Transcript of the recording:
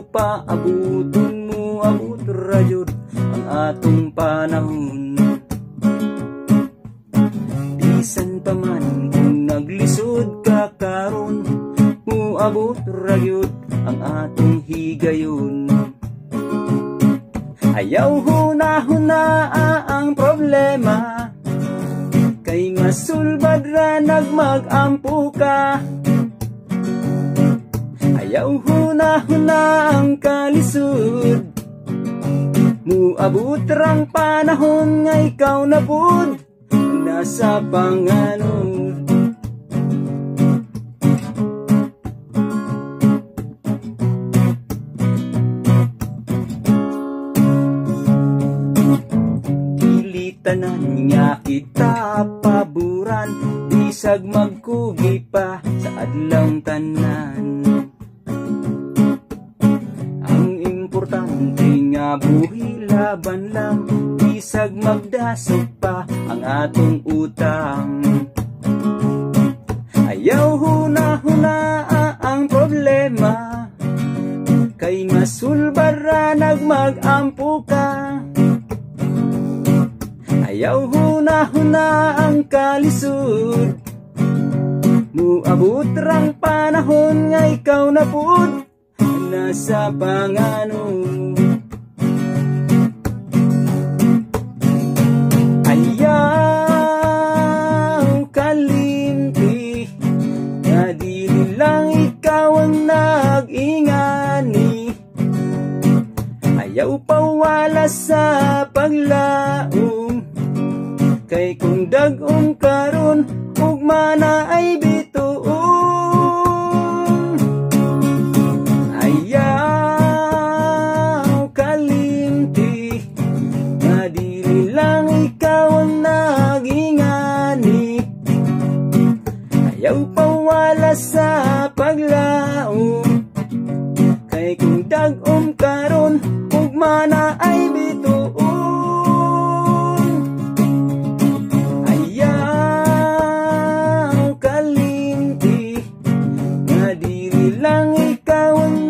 paabuton mo, abot ra jud ang atong panahon. Bisan pa man kung naglisod ka karon, muabot ra jud ang atong higayon. Ayaw huna-huna ang problema, kay masulbad ra nagmagampo ka. Ayaw huna-huna ang kalisod, muabot rang panahon nga ikaw na pud nasa panganod. Tanan nga kita paburan, bisag magkugi pa sa adlang tanan. Ang importante nga buhi laban lang, bisag magdasog pa ang atong utang. Ayaw huna-huna ang problema, kay masulbara nagmagampo ka. Ayaw huna-huna ang kalisod, muabot rang panahon nga ikaw na pud nasa panganod. Ayaw kalimti, nga dili lang ikaw ang nag-ingani. Ayaw pawala sa paglaom, kay kung dag-ong karon ugma na ay bituon. Ayaw kalimti, nga dili lang ikaw ang nagingani. Ayaw pawala sa paglaom, kay kung dag-ong karon ugma na ay bituon. Lang ikaw ang